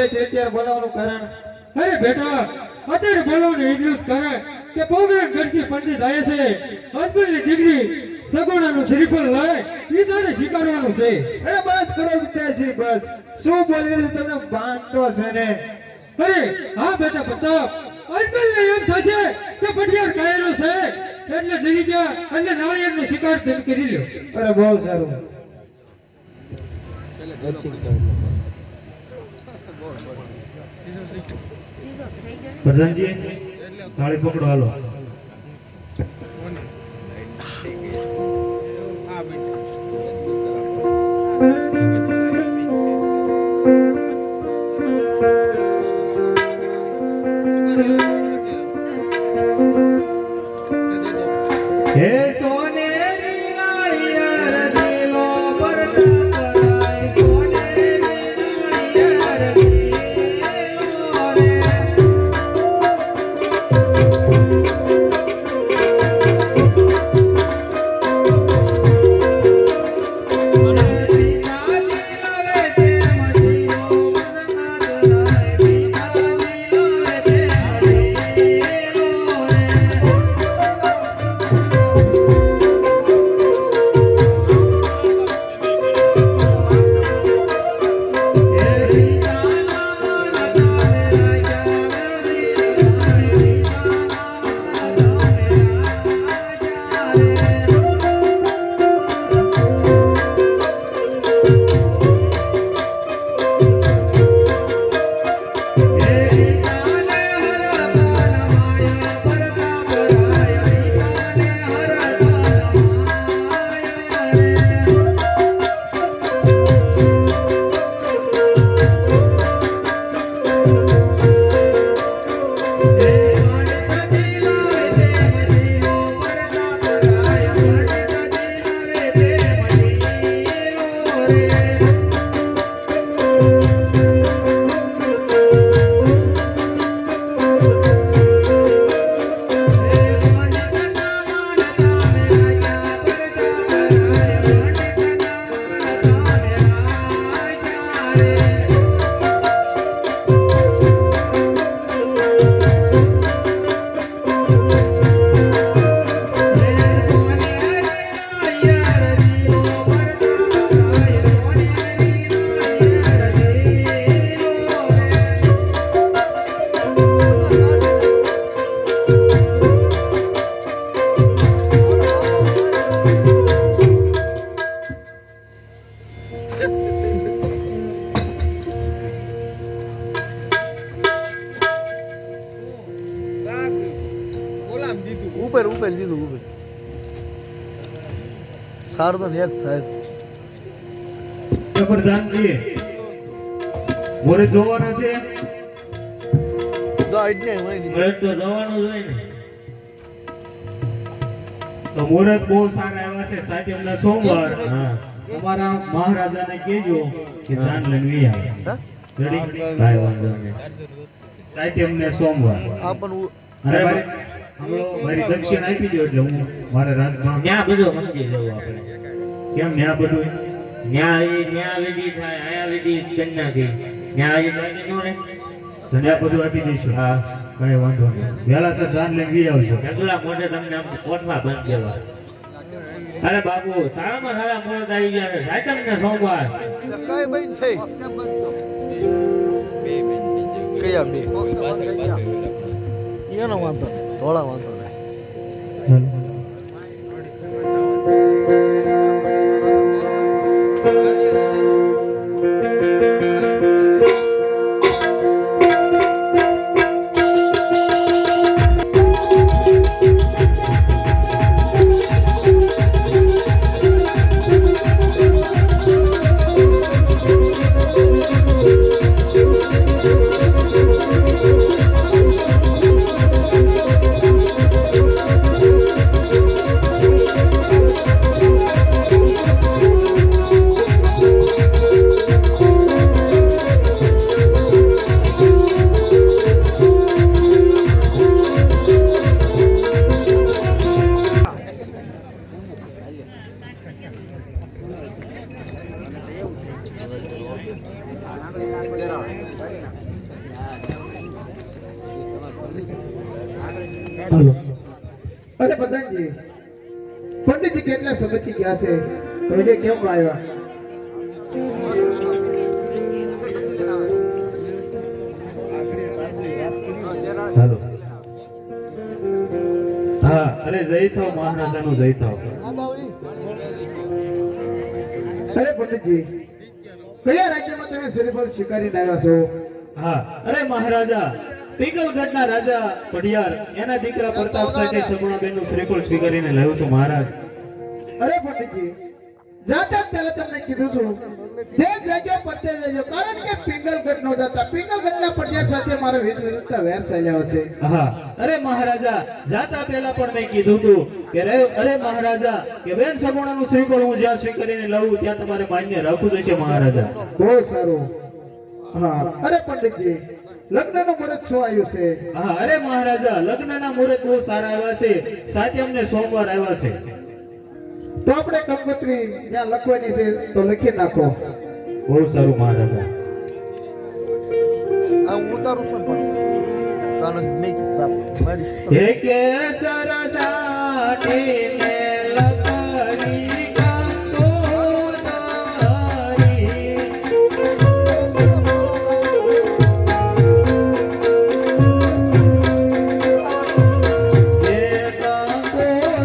જાય છે અત્યારે બોલાવવાનું કારણ? અરે બેટા અત્યારે બોલાવવાનું એટલું જ કારણ કે પ્રોગ્રામ ઘરથી પંડિત આવે છે હસબન્ડની દીકરી સગુણાનું શ્રીફળ લઈ ઈ તારે સ્વીકારવાનું છે. અરે બસ કરો વિચારશી બસ. શું બોલી રહ્યું છે તમને ભાન તો છે ને? અરે હા બેટા પ્રતાપ હસબન્ડને એમ થશે કે પટિયાર કાયેલો છે એટલે જઈ ગયા એટલે નાળિયેરનો શિકાર તેમ કરી લ્યો. અરે બહુ સારું. પ્રધાનજી થાળી પકડો હાલો. હે સોનેરી નાળિયેર દિલો પરતા કરાય સોનેરી નાળિયેર દિલો રે ઉપર ઉપર લીધું ઉપર સારું તો એક થાય. પ્રધાનજી મોરે જોવાના છે તો આઈડને હોય ને હવે તો જવાનું જ હોય ને. તો મુહૂર્ત બહુ સારા આવ્યા છે સાચેમના સોમવાર. હા અમારા મહારાજાને કહેજો કે જાન લઈ આવે. રેડી કાંઈ વાંધો નહીં. સાચેમને સોમવાર આ પણ અને મારી દક્ષિણ આપી દો એટલે હું મારા રાજમાં ત્યાં બધું સમજી જવું આપણે. કેમ ન્યા બધું ન્યા વિધિ થાય આયા વિધિ કરી નાખી ન્યા હજી બાકી નો ને. જન્યા બધું આપી દઈશું. હા કઈ વાંધો નહીં. વહેલા સર જાન લઈ આવજો. ઢગલા મોઢે તમને આમ કોઠમાં બંધ દેવા. અરે બાપુ સારામાં સારા મુહૂર્ત આવી ગયા છે સાચમ ને સોમવાર. કઈ બંધ થઈ કયા બે એનો વાંધો નહીં થોડા વાંધો નહીં. હાલો. અરે પ્રધાનજી, પંડિતજી કેટલા સમયથી ગયા છે, તો જે કેમ આવ્યા? હાલો. હા, અરે જય થાવ મહારાજાનું જય થાવ. અરે પંડિતજી, કયા રાજ્યમાં તમે શ્રીફળ સ્વીકારીને આવ્યા છો? હા, અરે મહારાજા પિંગલગઢના રાજા પઢિયાર એના દીકરા પ્રતાપ સાથે સગુણાબેનનું શ્રીફળ સ્વીકારીને લાવ્યો છું મહારાજ. અરે પંડિતજી, જાતા પહેલા તમને કીધું હતું જે જગ્યા પતે જજો, કારણ કે પિંગલગઢ નો જતા પિંગલગઢના પટિયાર સાથે મારો વિશ્વસ્તા વેર ચાલ્યો છે. હા, અરે મહારાજા જાતા પહેલા પણ મેં કીધું હતું કે અરે મહારાજા કે બેન સગુણાનું શ્રીફળ હું જ્યાં સ્વીકારીને લાવું ત્યાં તમારે માન્ય રાખવું જોઈશે મહારાજા. બહુ સારું. હા, અરે પંડિતજી, લગ્નનું મુહૂર્ત શું આવ્યું છે? હા, અરે મહારાજા લગ્નના મુહૂર્ત બહુ સારા આવ્યા છે, સાતમ ને સોમવાર આવ્યા છે. તો આપણે કંકોત્રી ત્યાં લખવાની છે તો લખી નાખો. બહુ સારું મહારાજા. આ હું ઉતારું છું ને પણ ચાલો નહીં સાપ મારી હે કે સરસાટીને લખરી કંકોત્રી. હે કંકોત્રીને લખરી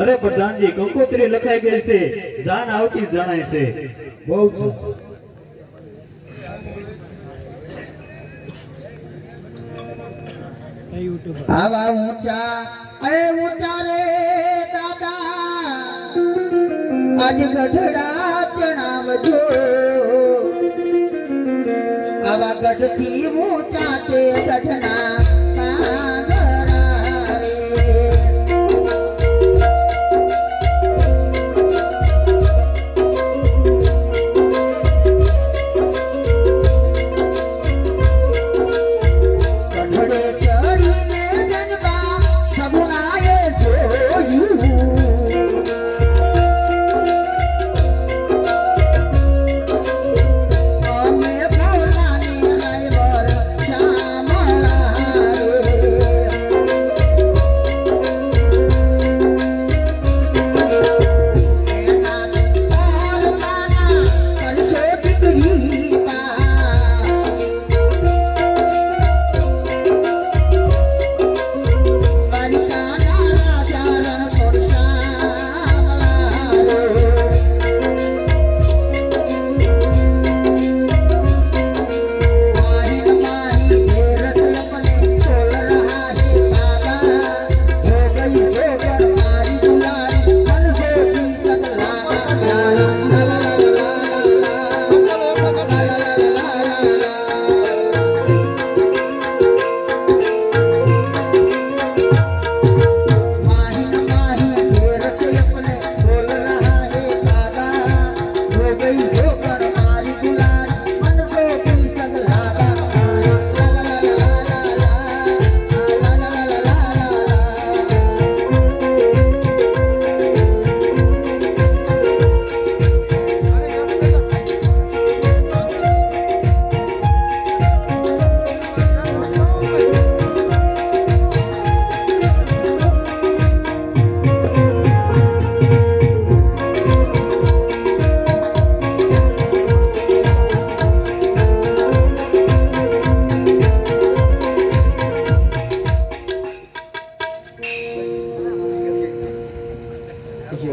અરે પ્રધાનજી કંકોત્રી લખાઈ ગઈ છે, જાન આવતી જ જણાય છે. બહુ સરસ. આવા ઊંચા ઊંચા રે દાદા આજ ગઢડા જણાવજો, આવા ગઢથી ઊંચા તે ગઢના કાંગરા રે. ગઢડે ચડીને જનવા સગુણાએ જોયું, અમે ભોલાને નયવર શ્યામળા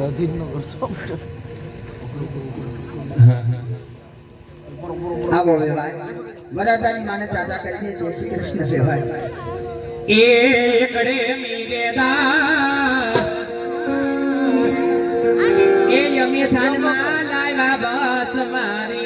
અધીન નો કરતો આ બોલે ભાઈ વરાજાની માને ચાચા કરીને જય શ્રી કૃષ્ણ છે ભાઈ એકડે મીરે દાસ એ યમે છાનમાં લાવ્યા બસ મારે